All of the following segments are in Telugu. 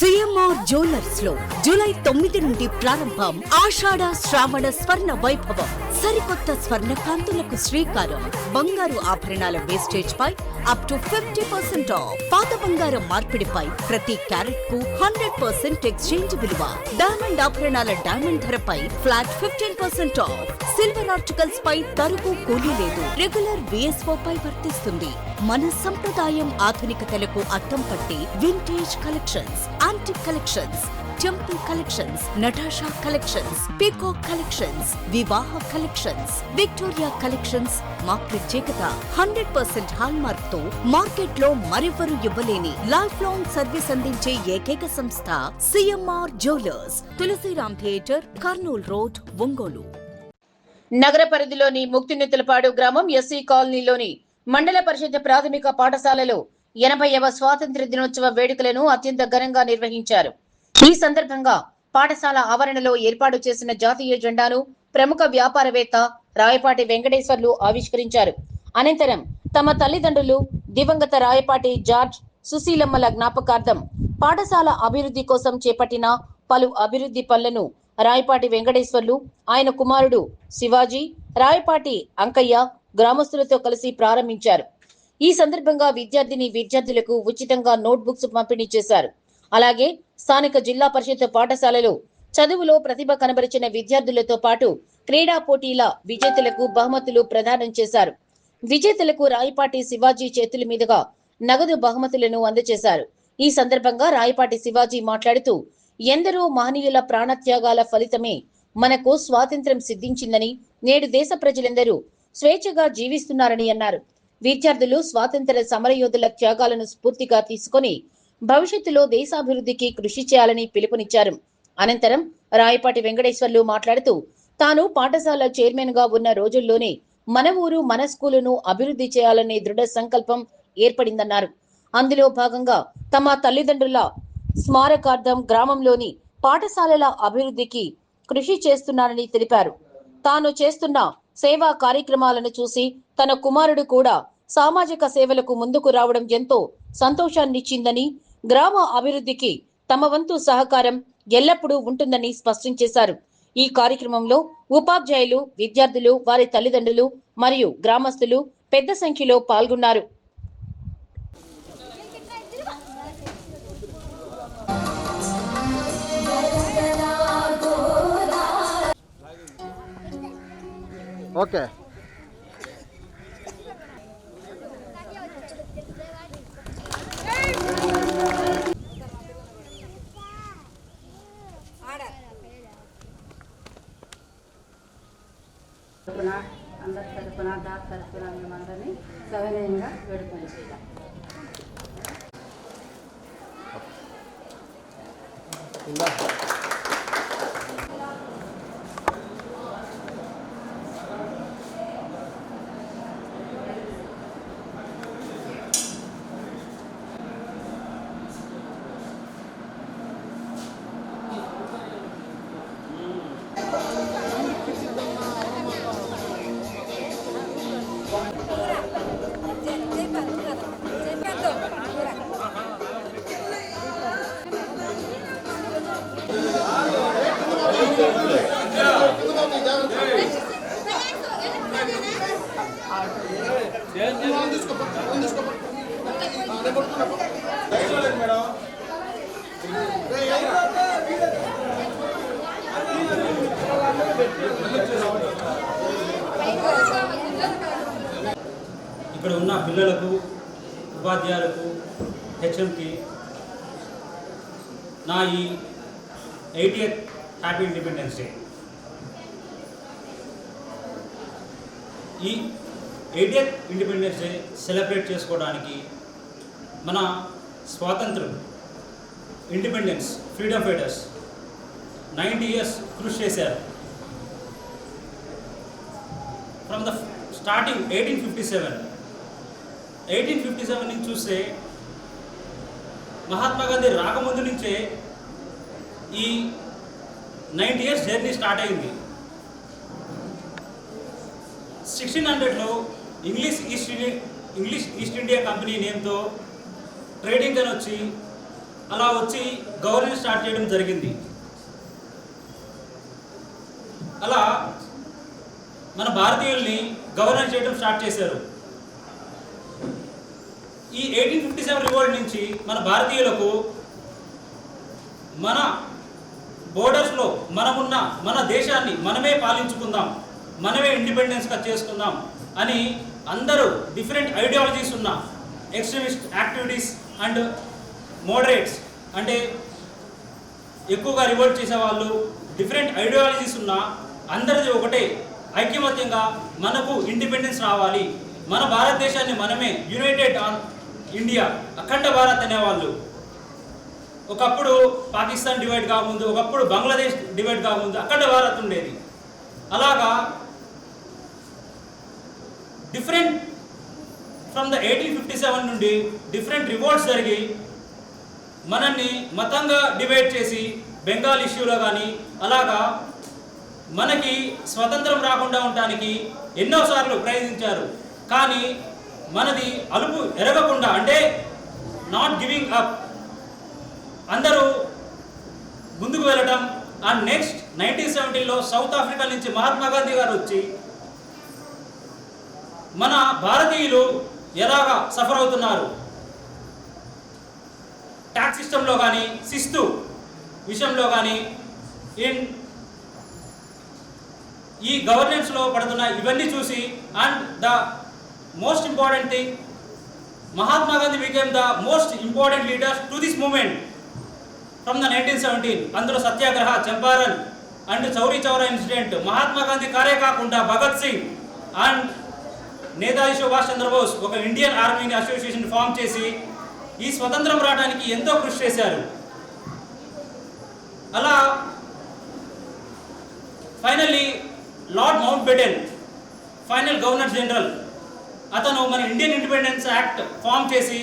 సిఎంఆర్ జ్యువెలర్స్ లో జూలై 9 నుండి ప్రారంభం ఆషాఢ శ్రావణ స్వర్ణ వైభవం. సరికొత్త స్వర్ణ కాంతులకు శ్రీకారం. బంగారు ఆభరణాల వేస్టేజ్ పై అప్ టు 50% ఆఫ్. పాత బంగారం మార్పిడిపై ప్రతి క్యారెట్ కు 100% ఎక్స్చేంజ్ విలువ. డైమండ్ ఆభరణాల డైమండ్ ధరపై ఫ్లాట్ 15% ఆఫ్. సిల్వర్ ఆర్టికల్స్ పై తరుగు కూలీ లేదు. రెగ్యులర్ విఎస్ఓ పై వర్తిస్తుంది. మన సంప్రదాయం ఆధునికతలకు అద్దం పట్టి vintage collections, antique collections, temple collections, Natasha collections, peacock collections, వివాహ కలెక్షన్స్, విక్టోరియా కలెక్షన్స్ మా ప్రత్యేకత. 100% హాల్ మార్క్ తో మార్కెట్ లో మరెవరూ ఇవ్వలేని లైఫ్ లాంగ్ సర్వీస్ అందించే ఏకైక సంస్థ CMR jewellers. Tulsiram theatre, Kurnool road, Ongole. నగర పరిధిలోని ముక్తినెత్తులపాడు గ్రామం ఎస్సీ కాలనీలోని మండల పరిషత్ ప్రాథమిక పాఠశాలలో 80వ స్వాతంత్ర్య దినోత్సవ వేడుకలను అత్యంత ఘనంగా నిర్వహించారు. ఈ సందర్భంగా పాఠశాల ఆవరణలో ఏర్పాటు చేసిన జాతీయ జెండాను ప్రముఖ వ్యాపారవేత్త రాయపాటి వెంకటేశ్వర్లు ఆవిష్కరించారు. అనంతరం తమ తల్లిదండ్రులు దివంగత రాయపాటి జార్జ్, సుశీలమ్మల జ్ఞాపకార్థం పాఠశాల అభివృద్ధి కోసం చేపట్టిన పలు అభివృద్ధి పనులను రాయపాటి వెంకటేశ్వర్లు, ఆయన కుమారుడు శివాజీ, రాయపాటి అంకయ్య గ్రామస్తులతో కలిసి ప్రారంభించారు. ఈ సందర్భంగా విద్యార్థులకు ఉచితంగా నోట్బుక్స్ పంపిణీ చేశారు. అలాగే స్థానిక జిల్లా పరిషత్ పాఠశాలలో చదువులో ప్రతిభ కనబరిచిన విద్యార్థులతో పాటు క్రీడా పోటీల విజేతలకు బహుమతులు ప్రదానం చేశారు. విజేతలకు రాయపాటి శివాజీ చేతుల మీదుగా నగదు బహుమతులను అందజేశారు. ఈ సందర్భంగా రాయపాటి శివాజీ మాట్లాడుతూ, ఎందరో మహనీయుల ప్రాణత్యాగాల ఫలితమే మనకు స్వాతంత్ర్యం సిద్ధించిందని, నేడు దేశ ప్రజలందరూ స్వేచ్ఛగా జీవిస్తున్నారని అన్నారు. విద్యార్థులు స్వాతంత్ర సమరయోధుల త్యాగాలను స్ఫూర్తిగా తీసుకుని భవిష్యత్తులో దేశాభివృద్ధికి కృషి చేయాలని పిలుపునిచ్చారు. అనంతరం రాయపాటి వెంకటేశ్వర్లు మాట్లాడుతూ, తాను పాఠశాల చైర్మన్ గా ఉన్న రోజుల్లోనే మన ఊరు మన స్కూలును అభివృద్ధి చేయాలనే దృఢ సంకల్పం ఏర్పడిందన్నారు. అందులో భాగంగా తమ తల్లిదండ్రుల స్మారకార్థం గ్రామంలోని పాఠశాలల అభివృద్ధికి కృషి చేస్తున్నారని తెలిపారు. తాను చేస్తున్న సేవా కార్యక్రమాలను చూసి తన కుమారుడు కూడా సామాజిక సేవలకు ముందుకు రావడం ఎంతో సంతోషాన్నిచ్చిందని, గ్రామ అభివృద్ధికి తమ వంతు సహకారం ఎల్లప్పుడూ ఉంటుందని స్పష్టం చేశారు. ఈ కార్యక్రమంలో ఉపాధ్యాయులు, విద్యార్థులు, వారి తల్లిదండ్రులు మరియు గ్రామస్తులు పెద్ద సంఖ్యలో పాల్గొన్నారు. ఓకే, అందరి తరపున దాని తరపున మేమందరినీ సవినయంగా వేడుకుంటున్నాం. ఇక్కడ ఉన్న పిల్లలకు, ఉపాధ్యాయులకు, హెచ్ఎంకి నా ఈ 80th హ్యాపీ ఇండిపెండెన్స్ డే. ఈ 80th ఇండిపెండెన్స్ డే సెలబ్రేట్ చేసుకోవడానికి మన స్వాతంత్రం, ఇండిపెండెన్స్, ఫ్రీడమ్ ఫైటర్స్ 90 years కృషి చేశారు. ఫ్రమ్ ద స్టార్టింగ్ 1857 నుంచి చూస్తే మహాత్మా గాంధీ రాకముందు నుంచే ఈ 90 years జర్నీ స్టార్ట్ అయింది. 1600లో ఇంగ్లీష్ ఈస్ట్ ఇండియా కంపెనీ నేమ్తో ట్రేడింగ్ అని వచ్చి అలా వచ్చి గవర్నెన్స్ స్టార్ట్ చేయడం జరిగింది. అలా మన భారతీయుల్ని గవర్నెన్స్ చేయడం స్టార్ట్ చేశారు. ఈ 1857 రివోల్ట్ నుంచి మన భారతీయులకు మన బోర్డర్స్లో మనమున్న మన దేశాన్ని మనమే పాలించుకుందాం, మనమే ఇండిపెండెన్స్గా చేసుకుందాం అని అందరూ డిఫరెంట్ ఐడియాలజీస్ ఉన్న ఎక్స్ట్రీమిస్ట్ యాక్టివిటీస్ అండ్ మోడరేట్స్ అంటే ఎక్కువగా రివోల్ట్ చేసేవాళ్ళు, డిఫరెంట్ ఐడియాలజీస్ ఉన్న అందరిది ఒకటే ఐక్యమత్యంగా మనకు ఇండిపెండెన్స్ రావాలి, మన భారతదేశాన్ని మనమే యునైటెడ్ ఆన్ ఇండియా, అఖండ భారత్ అనేవాళ్ళు. ఒకప్పుడు పాకిస్తాన్ డివైడ్ కాకముందు, ఒకప్పుడు బంగ్లాదేశ్ డివైడ్ కాకముందు అఖండ భారత్ ఉండేది. అలాగా డిఫరెంట్ ఫ్రమ్ ద 1857 నుండి డిఫరెంట్ రివోల్ట్స్ జరిగి మనల్ని మతంగా డివైడ్ చేసి బెంగాల్ ఇష్యూలో కానీ అలాగా మనకి స్వతంత్రం రాకుండా ఉండడానికి ఎన్నోసార్లు ప్రయత్నించారు. కానీ మనది అలుపు ఎరగకుండా అంటే నాట్ గివింగ్ అప్ అందరూ ముందుకు వెళ్ళటం. అండ్ నెక్స్ట్ 1970లో సౌత్ ఆఫ్రికా నుంచి మహాత్మా గాంధీ గారు వచ్చి మన భారతీయులు ఎలాగా సఫర్ అవుతున్నారు ట్యాక్స్ సిస్టంలో కానీ శిస్తు విషయంలో కానీ ఈ గవర్నెన్స్లో పడుతున్న ఇవన్నీ చూసి and the most important thing Mahatma Gandhi became the most important leader to this moment from the 1917. అందులో సత్యాగ్రహ, చంపారన్ అండ్ చౌరీ చౌరా ఇన్సిడెంట్, మహాత్మా గాంధీ కారే కాకుండా భగత్ సింగ్ అండ్ నేతాజీ సుభాష్ చంద్రబోస్ ఒక ఇండియన్ ఆర్మీని అసోసియేషన్ ఫామ్ చేసి ఈ స్వతంత్రం రావడానికి ఎంతో కృషి చేశారు. అలా finally lord Mountbatten final governor general అతను మన ఇండియన్ ఇండిపెండెన్స్ యాక్ట్ ఫామ్ చేసి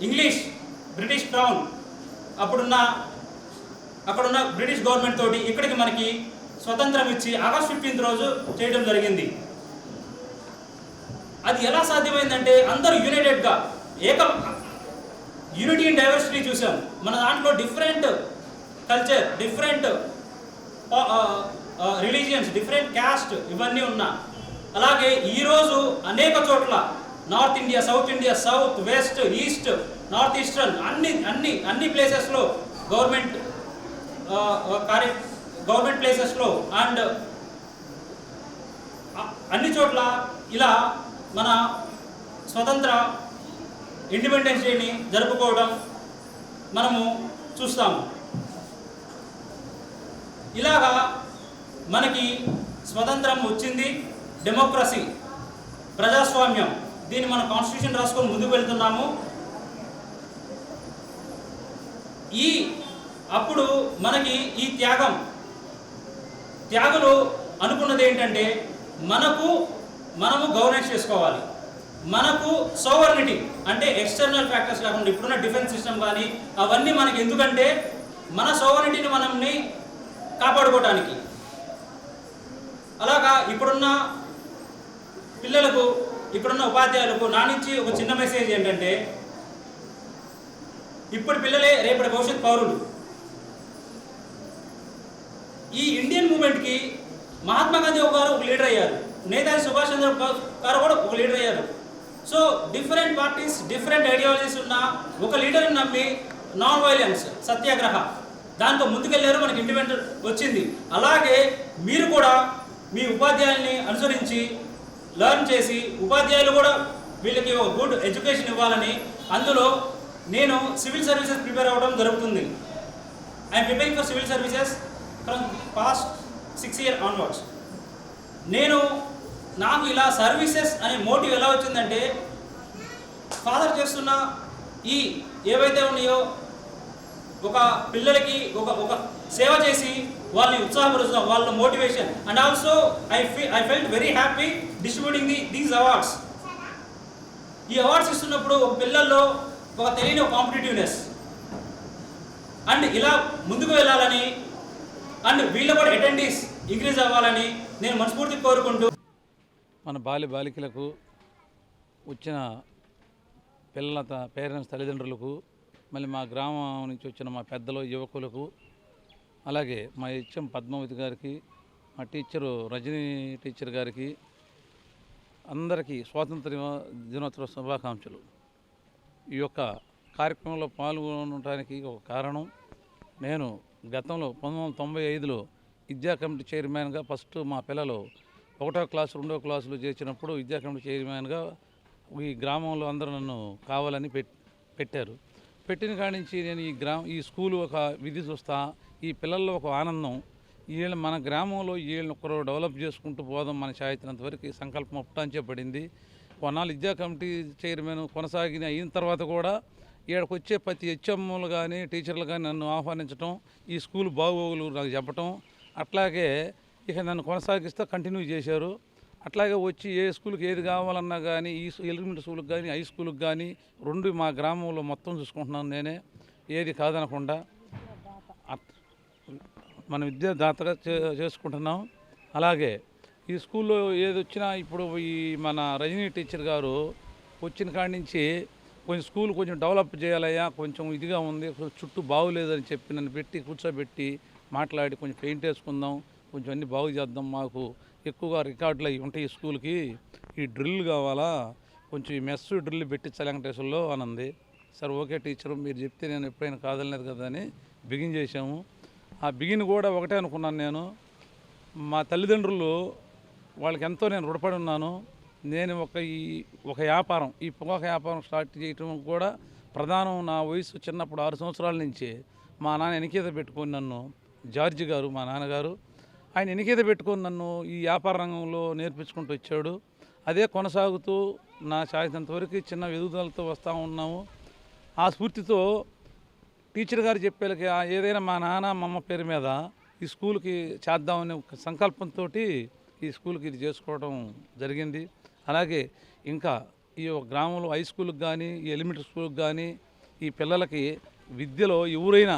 ఇంగ్లీష్ బ్రిటిష్ క్రౌన్ అక్కడున్న బ్రిటిష్ గవర్నమెంట్ తోటి ఇక్కడికి మనకి స్వతంత్రం ఇచ్చి ఆగస్ట్ 15 రోజు చేయడం జరిగింది. అది ఎలా సాధ్యమైందంటే అందరూ యునైటెడ్గా యూనిటీ అండ్ డైవర్సిటీ చూసాం. మన దాంట్లో different culture, different religions, different caste ఇవన్నీ ఉన్నా అలాగే ఈరోజు అనేక చోట్ల north India, south India, south, west, east, north eastern అన్ని ప్లేసెస్లో గవర్నమెంట్ ప్లేసెస్లో అండ్ అన్ని చోట్ల ఇలా మన స్వతంత్ర ఇండిపెండెన్స్ డేని జరుపుకోవడం మనము చూస్తాము. ఇలాగా మనకి స్వతంత్రం వచ్చింది, డెమోక్రసీ, ప్రజాస్వామ్యం, దీన్ని మన కాన్స్టిట్యూషన్ రాసుకొని ముందుకు వెళ్తున్నాము. అప్పుడు మనకి ఈ త్యాగులు అనుకున్నది ఏంటంటే మనము గవర్నెన్స్ చేసుకోవాలి, మనకు సోవర్నిటీ అంటే ఎక్స్టర్నల్ ఫ్యాక్టర్స్ కాకుండా ఇప్పుడున్న డిఫెన్స్ సిస్టమ్ కానీ అవన్నీ మనకి ఎందుకంటే మన సోవర్నిటీని మనల్ని కాపాడుకోవడానికి. అలాగా ఇప్పుడున్న పిల్లలకు, ఇప్పుడున్న ఉపాధ్యాయులకు నా నుంచి ఒక చిన్న మెసేజ్ ఏంటంటే ఇప్పుడు పిల్లలే రేపటి భవిష్యత్ పౌరులు. ఈ ఇండియన్ మూమెంట్కి మహాత్మా గాంధీ గారు ఒక లీడర్ అయ్యారు, నేతాజీ సుభాష్ చంద్రబోస్ గారు కూడా ఒక లీడర్ అయ్యారు. So different parties, different ideologies ఉన్న ఒక లీడర్ని నమ్మి నాన్ వైలెన్స్, సత్యాగ్రహ దాంతో ముందుకెళ్ళారు, మనకి ఇండిపెండెన్స్ వచ్చింది. అలాగే మీరు కూడా మీ ఉపాధ్యాయుల్ని అనుసరించి లెర్న్ చేసి ఉపాధ్యాయులు కూడా వీళ్ళకి ఒక గుడ్ ఎడ్యుకేషన్ ఇవ్వాలని అందులో నేను సివిల్ సర్వీసెస్ ప్రిపేర్ అవ్వడం జరుగుతుంది. I'm preparing for civil services from past 6 years onwards. నాకు ఇలా సర్వీసెస్ అనే మోటివ్ ఎలా వచ్చిందంటే ఫాదర్ చేస్తున్న ఈ ఏవైతే ఉన్నాయో ఒక పిల్లలకి ఒక సేవ చేసి వాళ్ళని ఉత్సాహపరుస్తాం, వాళ్ళ motivation. And also I felt very happy distributing these awards. ఈ అవార్డ్స్ ఇస్తున్నప్పుడు ఒక పిల్లల్లో ఒక తెలియని కాంపిటేటివ్నెస్ అండ్ ఇలా ముందుకు వెళ్ళాలని అండ్ వీళ్ళ కూడా అటెండీస్ ఇంక్రీజ్ అవ్వాలని నేను మనస్ఫూర్తిగా కోరుకుంటూ మన బాలికలకు వచ్చిన పిల్లల పేరెంట్స్ తల్లిదండ్రులకు మళ్ళీ మా గ్రామం నుంచి వచ్చిన మా పెద్దలు యువకులకు, అలాగే మా హెచ్ఎం పద్మావతి గారికి, మా టీచరు రజనీ టీచర్ గారికి అందరికీ స్వాతంత్ర దినోత్సవ శుభాకాంక్షలు. ఈ యొక్క కార్యక్రమంలో పాల్గొనడానికి ఒక కారణం, నేను గతంలో 1995లో విద్యా కమిటీ చైర్మన్గా ఫస్ట్ మా పిల్లలు 1వ క్లాసు 2వ క్లాసులు చేసినప్పుడు విద్యా కమిటీ చైర్మన్గా ఈ గ్రామంలో అందరూ నన్ను కావాలని పెట్టారు. పెట్టిన కాడి నుంచి నేను ఈ స్కూలు ఒక విధి చూస్తా, ఈ పిల్లల్లో ఒక ఆనందం, వీళ్ళు మన గ్రామంలో వీళ్ళని ఒకరు డెవలప్ చేసుకుంటూ పోదాం మన సాయత్రంత వరకు సంకల్పం అప్పటాంచే పడింది. కొన్నాళ్ళు విద్యా కమిటీ చైర్మన్ అయిన తర్వాత కూడా ఇక్కడికి వచ్చే ప్రతి హెచ్ఎంలు కానీ టీచర్లు కానీ నన్ను ఆహ్వానించడం, ఈ స్కూల్ బాగోగులు నాకు చెప్పటం, అట్లాగే ఇక నన్ను కొనసాగిస్తూ కంటిన్యూ చేశారు. అట్లాగే వచ్చి ఏ స్కూల్కి ఏది కావాలన్నా కానీ ఈ ఎలిమెంటరీ స్కూల్కి కానీ హై స్కూల్కి కానీ రెండు మా గ్రామంలో మొత్తం చూసుకుంటున్నాను నేనే, ఏది కాదనకుండా మన విద్యాదాతగా చేసుకుంటున్నాం. అలాగే ఈ స్కూల్లో ఏది వచ్చినా ఇప్పుడు ఈ మన రజనీ టీచర్ గారు వచ్చిన కాడి నుంచి కొంచెం స్కూల్ కొంచెం డెవలప్ చేయాలయ్యా, కొంచెం ఇదిగా ఉంది, చుట్టూ బాగులేదని చెప్పి నన్ను కూర్చోబెట్టి మాట్లాడి కొంచెం పెయింట్ వేసుకుందాం, కొంచెం అన్నీ బాగు చేద్దాం, మాకు ఎక్కువగా రికార్డులు అవి ఉంటాయి ఈ స్కూల్కి, ఈ డ్రిల్ కావాలా, కొంచెం ఈ మెస్ డ్రిల్ పెట్టించాలి వెంకటేశ్వర్లో అని అంది. సరే ఓకే టీచరు, మీరు చెప్తే నేను ఎప్పుడైనా కాదనలేదు కదా అని బిగిన్ చేశాము. ఆ బిగిన్ కూడా ఒకటే అనుకున్నాను, నేను మా తల్లిదండ్రులు వాళ్ళకి ఎంతో నేను రుణపడి ఉన్నాను. నేను ఒక వ్యాపారం, ఈ పొగాకు వ్యాపారం స్టార్ట్ చేయటం కూడా ప్రధానం నా వయసు చిన్నప్పుడు 6 సంవత్సరాల నుంచి మా నాన్న వెనకేద పెట్టుకొని నన్ను, జార్జి గారు మా నాన్నగారు, ఆయన వెనకేద పెట్టుకొని నన్ను ఈ వ్యాపార రంగంలో నేర్పించుకుంటూ వచ్చాడు. అదే కొనసాగుతూ నా సాయంత్రంతవరకు చిన్న ఎదుగుదలతో వస్తూ ఉన్నాము. ఆ స్ఫూర్తితో టీచర్ గారు చెప్పేలకి ఏదైనా మా నాన్న మా అమ్మ పేరు మీద ఈ స్కూల్కి చేద్దామనే ఒక సంకల్పంతో ఈ స్కూల్కి ఇది చేసుకోవడం జరిగింది. అలాగే ఇంకా ఈ గ్రామంలో హై స్కూల్కి కానీ ఈ ఎలిమెంటరీ స్కూల్కి కానీ ఈ పిల్లలకి విద్యలో ఎవరైనా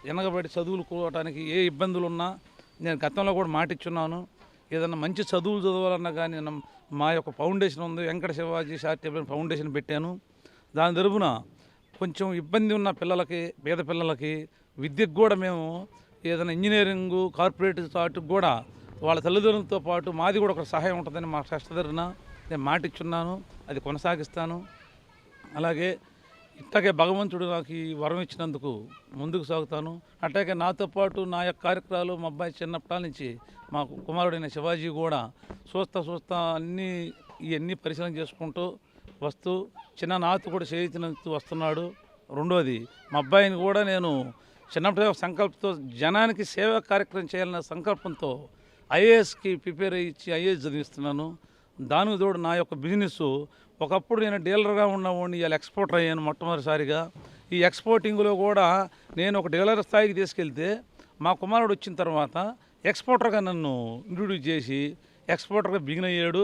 వెనకబడి చదువుకోవడానికి ఏ ఇబ్బందులు ఉన్నా నేను గతంలో కూడా మాటిచ్చున్నాను. ఏదన్నా మంచి చదువులు చదవాలన్నా కానీ మా యొక్క ఫౌండేషన్ ఉంది, వెంకట శివాజీ చారిటబుల్ ఫౌండేషన్ పెట్టాను. దాని తరపున కొంచెం ఇబ్బంది ఉన్న పిల్లలకి, పేద పిల్లలకి విద్యకు కూడా మేము ఏదైనా ఇంజనీరింగు కార్పొరేట్ చాటుకు కూడా వాళ్ళ తల్లిదండ్రులతో పాటు మాది కూడా ఒక సహాయం ఉంటుందని మా ట్రస్ట్ తరపున నేను మాటిచ్చున్నాను, అది కొనసాగిస్తాను. అలాగే ఇట్లాగే భగవంతుడు నాకు ఈ వరం ఇచ్చినందుకు ముందుకు సాగుతాను. అట్లాగే నాతో పాటు నా యొక్క కార్యక్రమాలు మా అబ్బాయి చిన్నప్పటి నుంచి మా కుమారుడైన శివాజీ కూడా చూస్తా ఇవన్నీ పరిశీలన చేసుకుంటూ వస్తూ చిన్న నాతో కూడా చేయించినందుకు వస్తున్నాడు. రెండోది మా అబ్బాయిని కూడా నేను చిన్నప్పటి సంకల్పంతో జనానికి సేవా కార్యక్రమం చేయాలన్న సంకల్పంతో ఐఏఎస్కి ప్రిపేర్ ఇచ్చి ఐఏఎస్ చదివిస్తున్నాను. దానికి తోడు నా యొక్క బిజినెస్, ఒకప్పుడు నేను డీలర్గా ఉన్నవాడిని, ఇవాళ ఎక్స్పోర్టర్ అయ్యాను మొట్టమొదటిసారిగా. ఈ ఎక్స్పోర్టింగ్లో కూడా నేను ఒక డీలర్ స్థాయికి తీసుకెళ్తే మా కుమారుడు వచ్చిన తర్వాత ఎక్స్పోర్టర్గా నన్ను ఇంట్రొడ్యూస్ చేసి ఎక్స్పోర్టర్గా బిగిన్ అయ్యాడు.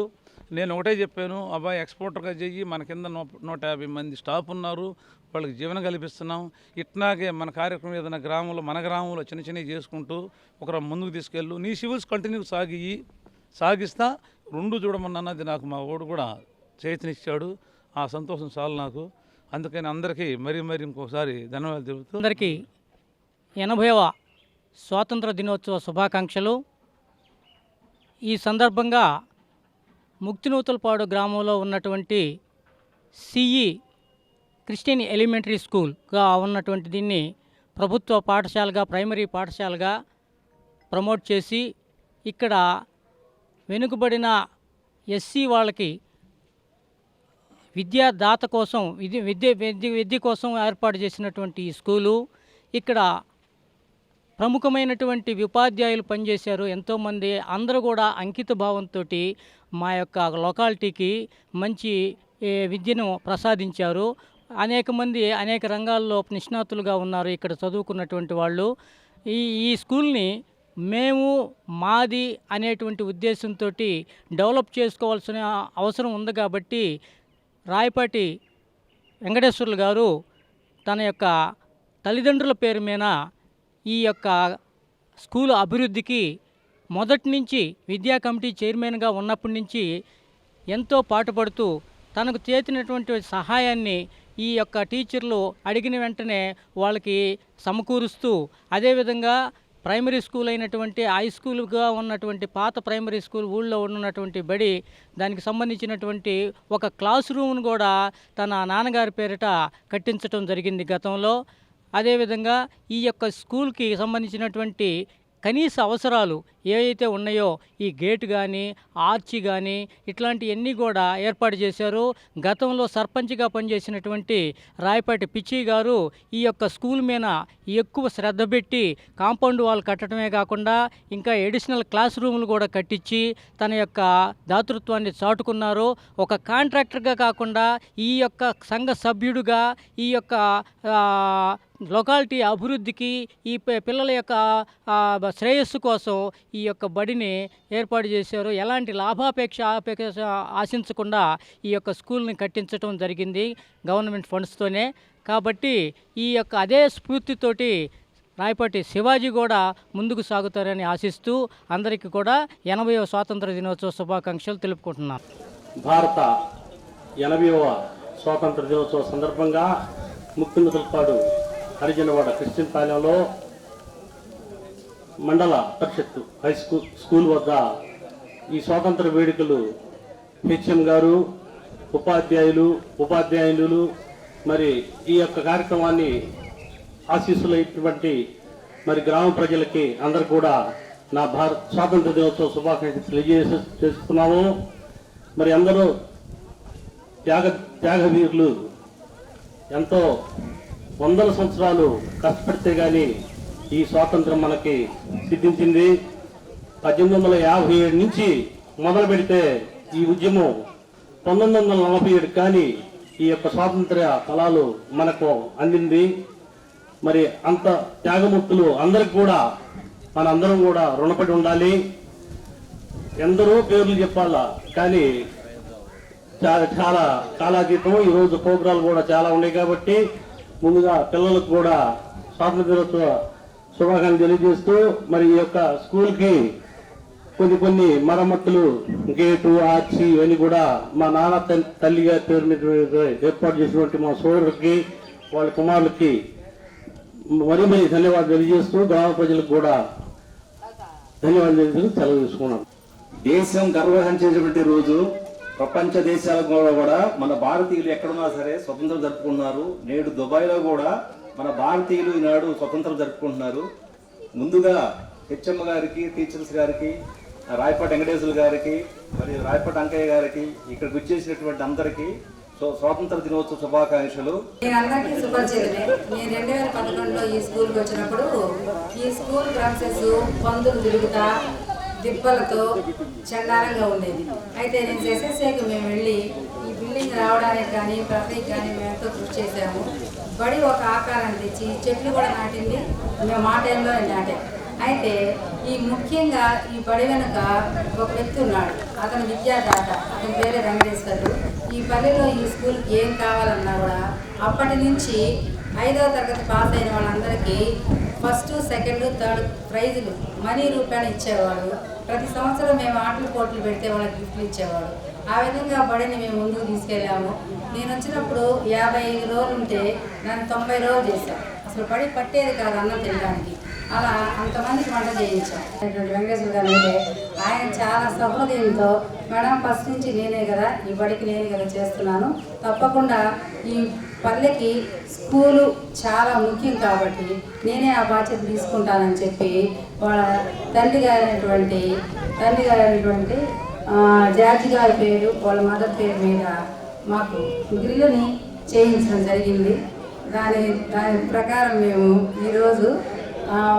నేను ఒకటే చెప్పాను, అబ్బాయి ఎక్స్పోర్టర్గా చెయ్యి, మన కింద 150 మంది స్టాఫ్ ఉన్నారు, వాళ్ళకి జీవనం కల్పిస్తున్నాం. ఇట్లాగే మన కార్యక్రమం ఏదైనా గ్రామంలో మన గ్రామంలో చిన్న చిన్నవి చేసుకుంటూ ఒకరు ముందుకు తీసుకెళ్ళు, నీ సివిల్స్ కంటిన్యూ సాగిస్తా రెండు చూడమన్నది నాకు మా ఓడు కూడా చేతినిచ్చాడు. ఆ సంతోషం చాలు నాకు. అందుకని అందరికీ మరీ ఇంకొకసారి ధన్యవాదాలు తెలుపుతూ అందరికీ 80వ స్వాతంత్ర దినోత్సవ శుభాకాంక్షలు. ఈ సందర్భంగా ముక్తినూతలపాడు గ్రామంలో ఉన్నటువంటి సిఈ క్రిస్టియన్ ఎలిమెంటరీ స్కూల్గా ఉన్నటువంటి దీన్ని ప్రభుత్వ పాఠశాలగా, ప్రైమరీ పాఠశాలగా ప్రమోట్ చేసి ఇక్కడ వెనుకబడిన ఎస్సీ వాళ్ళకి విద్యాదాత కోసం విద్య కోసం ఏర్పాటు చేసినటువంటి ఈ స్కూలు. ఇక్కడ ప్రముఖమైనటువంటి ఉపాధ్యాయులు పనిచేశారు ఎంతోమంది. అందరూ కూడా అంకిత భావంతో మా యొక్క లొకాలిటీకి మంచి విద్యను ప్రసాదించారు. అనేక మంది అనేక రంగాల్లో నిష్ణాతులుగా ఉన్నారు ఇక్కడ చదువుకున్నటువంటి వాళ్ళు. ఈ స్కూల్ని మేము మాది అనేటువంటి ఉద్దేశంతో డెవలప్ చేసుకోవాల్సిన అవసరం ఉంది కాబట్టి రాయపాటి వెంకటేశ్వర్లు గారు తన యొక్క తల్లిదండ్రుల పేరు మీద ఈ యొక్క స్కూల్ అభివృద్ధికి మొదటి నుంచి విద్యా కమిటీ చైర్మన్గా ఉన్నప్పటి నుంచి ఎంతో పాటుపడుతూ తనకు చేసినటువంటి సహాయాన్ని ఈ యొక్క టీచర్లు అడిగిన వెంటనే వాళ్ళకి సమకూరుస్తూ, అదేవిధంగా ప్రైమరీ స్కూల్ అయినటువంటి హై స్కూల్గా ఉన్నటువంటి పాత ప్రైమరీ స్కూల్ ఊళ్ళో ఉన్నటువంటి బడి, దానికి సంబంధించినటువంటి ఒక క్లాస్ రూమ్ను కూడా తన నాన్నగారి పేరిట కట్టించడం జరిగింది గతంలో. అదేవిధంగా ఈ యొక్క స్కూల్కి సంబంధించినటువంటి కనీస అవసరాలు ఏవైతే ఉన్నాయో, ఈ గేటు కానీ ఆర్చి కానీ ఇట్లాంటివన్నీ కూడా ఏర్పాటు చేశారు. గతంలో సర్పంచ్గా పనిచేసినటువంటి రాయపాటి పిచ్చి గారు ఈ యొక్క స్కూల్ మీద ఎక్కువ శ్రద్ధ పెట్టి కాంపౌండ్ వాల్ కట్టడమే కాకుండా ఇంకా అడిషనల్ క్లాస్ రూములు కూడా కట్టించి తన యొక్క దాతృత్వాన్ని చాటుకున్నారు. ఒక కాంట్రాక్టర్గా కాకుండా ఈ యొక్క సంఘ సభ్యుడిగా ఈ యొక్క లొకాలిటీ అభివృద్ధికి, ఈ పిల్లల యొక్క శ్రేయస్సు కోసం ఈ యొక్క బడిని ఏర్పాటు చేశారు. ఎలాంటి లాభాపేక్ష ఆశించకుండా ఈ యొక్క స్కూల్ని కట్టించడం జరిగింది గవర్నమెంట్ ఫండ్స్తోనే. కాబట్టి ఈ యొక్క అదే స్ఫూర్తితోటి రాయపాటి శివాజీ కూడా ముందుకు సాగుతారని ఆశిస్తూ అందరికీ కూడా 80వ స్వాతంత్ర దినోత్సవ శుభాకాంక్షలు తెలుపుకుంటున్నాను. భారత 80వ స్వాతంత్ర దినోత్సవ సందర్భంగా ముక్తినతులపాడు హరిజనవాడ క్రిస్టియన్ పాలెంలో మండల పరిషత్ హై స్కూల్ వద్ద ఈ స్వాతంత్ర వేడుకలు హెచ్ఎం గారు, ఉపాధ్యాయులు మరి ఈ యొక్క కార్యక్రమాన్ని ఆశీస్సులైనటువంటి మరి గ్రామ ప్రజలకి అందరు కూడా నా స్వాతంత్ర దినోత్సవ శుభాకాంక్షలు తెలియజేస్తున్నాము. మరి అందరూ త్యాగవీరులు ఎంతో వందల సంవత్సరాలు కష్టపడితే కానీ ఈ స్వాతంత్రం మనకి సిద్ధించింది. 1857 నుంచి మొదలు పెడితే ఈ ఉద్యమం 1947 కానీ ఈ యొక్క స్వాతంత్ర్య ఫలాలు మనకు అందింది. మరి అంత త్యాగమూర్తులు అందరికి కూడా మనందరం కూడా రుణపడి ఉండాలి. ఎందరో పేర్లు చెప్పాలా కానీ చాలా కాలాతీతం. ఈరోజు ప్రోగ్రాలు కూడా చాలా ఉన్నాయి కాబట్టి ముందుగా పిల్లలకు కూడా స్వాతంత్ర దినోత్సవ శుభాకాంక్షలు తెలియజేస్తూ మరి ఈ యొక్క స్కూల్కి కొన్ని మరమ్మతులు, గేటు, ఆర్చి ఇవన్నీ కూడా మా నాన్న తల్లి గారి పేరు మీద ఏర్పాటు చేసినటువంటి మా సోదరులకి వాళ్ళ కుమారులకి మరీ ధన్యవాదాలు తెలియజేస్తూ గ్రామ ప్రజలకు కూడా ధన్యవాదాలు తెలియజేస్తూ సెలవు తీసుకున్నాను. దేశం గర్వహించేటువంటి రోజు. ప్రపంచ దేశాలకు కూడా మన భారతీయులు ఎక్కడున్నా సరే స్వతంత్రం జరుపుకుంటున్నారు. నేడు దుబాయ్లో కూడా మన భారతీయులు ఈనాడు స్వతంత్రం జరుపుకుంటున్నారు. ముందుగా హెచ్ఎం గారికి, టీచర్స్ గారికి, రాయపాటి వెంకటేశ్వర గారికి, మరి రాయపాటి అంకయ్య గారికి, ఇక్కడికి వచ్చేసినటువంటి అందరికీ స్వాతంత్ర దినోత్సవ శుభాకాంక్షలు. నేను అందరికీ సుపరిచితులే. నేను 2011లో ఈ స్కూల్కి వచ్చినప్పుడు ఈ స్కూల్ ప్రాసెస్ పందులు తిరుగుతా దిబ్బలతో చండాలంగా ఉండేది. అయితే నేను ఎస్ఎస్ఏకి మేము వెళ్ళి ఈ బిల్డింగ్ రావడానికి కానీ ప్రతికి కానీ మేము ఎంతో కృషి చేసాము. బడి ఒక ఆకారాన్ని తెచ్చి చెట్లు కూడా నాటింది మేము ఆ టైంలో నాటాం. అయితే ఈ ముఖ్యంగా ఈ బడి వెనుక ఒక వ్యక్తి ఉన్నాడు. అతను విద్యాదాత, అతని పేరే వెంకటేశ్వరుడు. ఈ పల్లెలో ఈ స్కూల్కి ఏం కావాలన్నా కూడా అప్పటి నుంచి 5వ తరగతి పాస్ అయిన వాళ్ళందరికీ ఫస్ట్, సెకండ్, థర్డ్ ప్రైజులు మనీ రూపాయలు ఇచ్చేవాడు. ప్రతి సంవత్సరం మేము ఆటల పోటీలు పెడితే వాళ్ళకి గిఫ్ట్లు ఇచ్చేవాడు. ఆ విధంగా బడిని మేము ముందుకు తీసుకెళ్ళాము. నేను వచ్చినప్పుడు 55 రోజులు ఉంటే నన్ను 90 రోజులు చేశాను. అసలు బడి పట్టేది కాదు అన్నం తినడానికి. అలా అంతమందికి వంట చేయించాం. వెంకటేశ్వర గారు అంటే ఆయన చాలా సహృదయంతో, మేడం ఫస్ట్ నుంచి నేనే కదా ఈ బడికి నేనే కదా చేస్తున్నాను, తప్పకుండా ఈ పల్లెకి స్కూలు చాలా ముఖ్యం కాబట్టి నేనే ఆ బాధ్యత తీసుకుంటానని చెప్పి వాళ్ళ తండ్రి గారైనటువంటి జార్జి గారి పేరు, వాళ్ళ మదర్ పేరు మీద మాకు గ్రిల్లుని చేయించడం జరిగింది. దాని ప్రకారం మేము ఈరోజు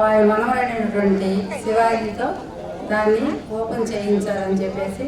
వారి మనవరైనటువంటి శివాజీతో దాన్ని ఓపెన్ చేయించాలని చెప్పేసి.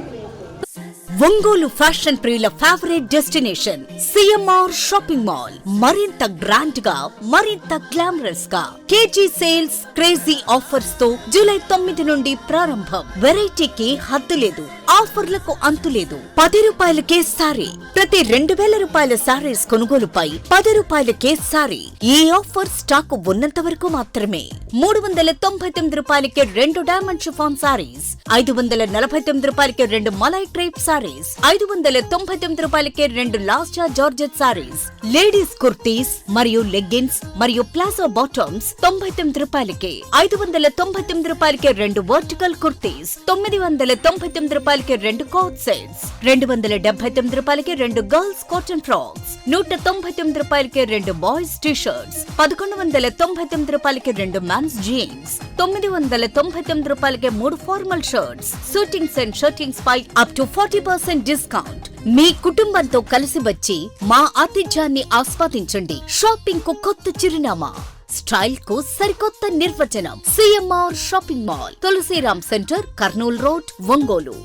ఒంగోలు ఫ్యాషన్ ప్రియుల favourite destination CMR shopping mall. మరింత గ్రాండ్ గా, మరింత గ్లామరస్ గా కేజీ సేల్స్, క్రేజీ ఆఫర్స్ తో జూలై 9 నుండి ప్రారంభం. వెరైటీకి హద్దు లేదు, ఆఫర్లకు అంతు లేదు. 10 రూపాయలకే సారీ. ప్రతి 2000 రూపాయల సారీస్ కొనుగోలుపై 10 రూపాయలకే సారీ. ఈ ఆఫర్ స్టాక్ ఉన్నంత వరకు మాత్రమే. 399 రూపాయలకే 2 డైమండ్ షిఫాన్ సారీస్, 549 రూపాయలకే 2 మలై ట్రేప్ సారీ. సారీస్ 599 రూపాయలకే 2 లాస్టా జార్జెట్ సారీస్. లేడీస్ కుర్తీస్ మరియు లెగ్గిన్స్ మరియు ప్లాజో బాటమ్స్ 99 రూపాయలకే. 599 రూపాయలకే 2 వర్టికల్ కుర్తీస్. 999 రూపాయలకే 2 కోట్ సెట్స్. 279 రూపాయలకే 2 గర్ల్స్ కాటన్ ఫ్రాక్స్. 199 రూపాయలకే 2 బాయ్స్ టీ షర్ట్స్. 1199 రూపాయలకి 2 మెన్స్ జీన్స్. 999 రూపాయలకి 3 formal shirts. Suitings and shirtings పై అప్ టు 40% డిస్కౌంట్. మీ కుటుంబంతో కలిసి వచ్చి మా ఆతిథ్యాన్ని ఆస్వాదించండి. షాపింగ్ కు కొత్త చిరునామా, స్టైల్ కు సరికొత్త నిర్వచనం. CMR shopping mall, Tulsiram centre, Kurnool road, Ongole.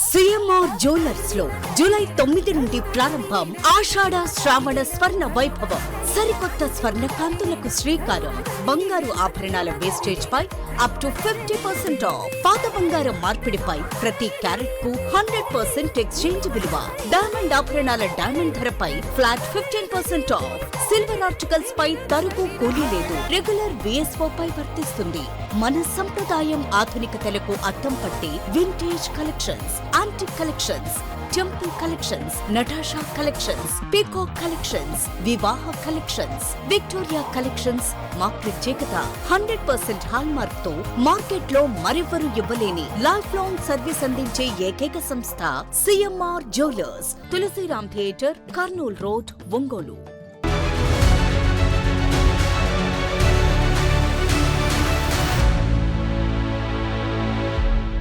CMR jewellers లో జూలై 9 నుండి ప్రారంభం ఆషాఢ శ్రావణ స్వర్ణ వైభవం. సరికొత్త స్వర్ణ కాంతులకు శ్రీకారం. బంగారు ఆభరణాల వేస్టేజ్ పై అప్ టు 50% ఆఫ్. పాత బంగారం మార్పిడిపై ప్రతి క్యారెట్ కు 100% ఎక్స్చేంజ్ విలువ. డైమండ్ ఆభరణాల డైమండ్ ధరపై ఫ్లాట్ 15% ఆఫ్. సిల్వర్ ఆర్టికల్స్ పై తరుగు కూలీ లేదు. రెగ్యులర్ విఎస్ఓ పై వర్తిస్తుంది. మన సంప్రదాయం ఆధునికతలకు అద్దం పట్టి vintage collections, antique collections, temple collections, Natasha collections, peacock collections, వివాహ కలెక్షన్స్, విక్టోరియా కలెక్షన్స్ మా ప్రత్యేకత. 100% హాల్ మార్క్ తో మార్కెట్ లో మరెవరూ ఇవ్వలేని లైఫ్ లాంగ్ సర్వీస్ అందించే ఏకైక సంస్థ CMR jewellers. Tulsiram theatre, Kurnool road, Ongole.